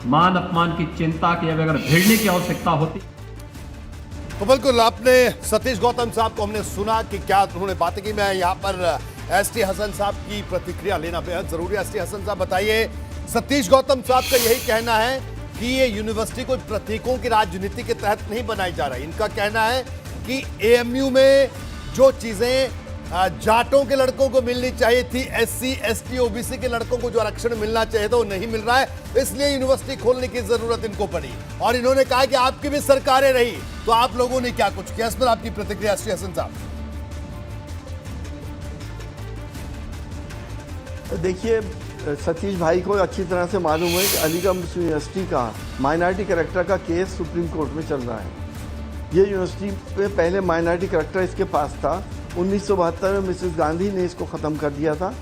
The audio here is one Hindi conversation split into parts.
मान अपमान की चिंता की अगर भिड़ने की आवश्यकता होती। तो बिल्कुल आपने सतीश गौतम साहब को हमने सुना कि क्या उन्होंने बातें की। मैं यहाँ पर एसटी हसन साहब की प्रतिक्रिया लेना बेहद जरूरी है। एसटी हसन साहब बताइए, सतीश गौतम साहब का यही कहना है कि ये यूनिवर्सिटी कोई प्रतीकों की राजनीति के तहत नहीं बनाई जा रही। इनका कहना है कि एएमयू में जो चीजें जाटों के लड़कों को मिलनी चाहिए थी, एससी एसटी ओबीसी के लड़कों को जो आरक्षण मिलना चाहिए था वो नहीं मिल रहा है, इसलिए यूनिवर्सिटी खोलने की जरूरत इनको पड़ी। और इन्होंने कहा कि आपकी भी सरकारें रही तो आप लोगों ने क्या कुछ किया। इस पर आपकी प्रतिक्रिया श्री हसन साहब। देखिए, सतीश भाई को अच्छी तरह से मालूम है कि अलीगढ़ मुस्लिम यूनिवर्सिटी का माइनॉरिटी कैरेक्टर का केस सुप्रीम कोर्ट में चल रहा है। ये यूनिवर्सिटी पे पहले माइनॉरिटी कैरेक्टर इसके पास था। 1972 में मिसेस गांधी ने इसको ख़त्म कर दिया था।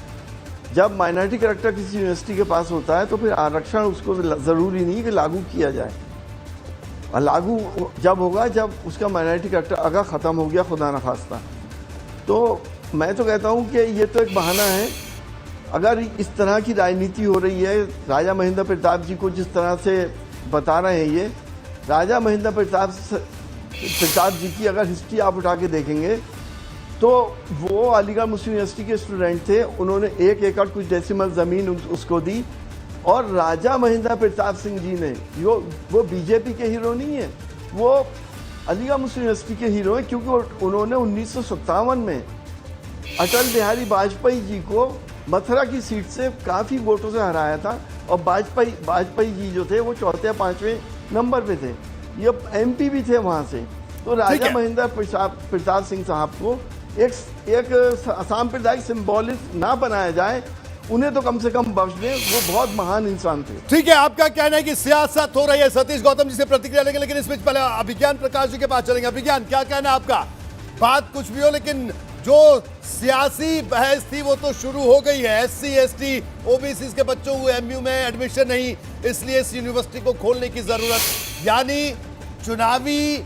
जब माइनॉरिटी कैरेक्टर किसी यूनिवर्सिटी के पास होता है तो फिर आरक्षण उसको ज़रूरी नहीं कि लागू किया जाए, और लागू जब होगा जब उसका माइनॉरिटी कैरेक्टर अगर ख़त्म हो गया, खुदा न खास्ता। तो मैं तो कहता हूँ कि ये तो एक बहाना है। अगर इस तरह की राजनीति हो रही है, राजा महेंद्र प्रताप जी को जिस तरह से बता रहे हैं, ये राजा महेंद्र प्रताप जी की अगर हिस्ट्री आप उठा के देखेंगे तो वो अलीगढ़ मुस्लिम यूनिवर्सिटी के स्टूडेंट थे। उन्होंने 1 एकड़ कुछ डेसिमल ज़मीन उसको दी, और राजा महेंद्र प्रताप सिंह जी ने, वो बीजेपी के हीरो नहीं है, वो अलीगढ़ मुस्लिम यूनिवर्सिटी के हीरो हैं, क्योंकि उन्होंने 1957 में अटल बिहारी वाजपेयी जी को मथुरा की सीट से काफ़ी वोटों से हराया था। और वाजपेयी जी जो थे वो 4 या 5वें नंबर पे थे, ये एमपी भी थे वहाँ से। तो राजा महेंद्र प्रताप सिंह साहब को एक सांप्रदायिक सिंबॉलिस्ट ना बनाया जाए, उन्हें तो कम से कम बख्श दें, वो बहुत महान इंसान थे। ठीक है, आपका कहना है कि सियासत हो रही है। सतीश गौतम जी से प्रतिक्रिया लेंगे, लेकिन इस बीच पहले अभिज्ञान प्रकाश जी के पास चलेंगे। अभिज्ञान, क्या कहना है आपका? बात कुछ भी हो, लेकिन जो सियासी बहस थी वो तो शुरू हो गई है। एससी एसटी ओबीसी के बच्चों को एमयू में एडमिशन नहीं, इसलिए इस यूनिवर्सिटी को खोलने की जरूरत, यानी चुनावी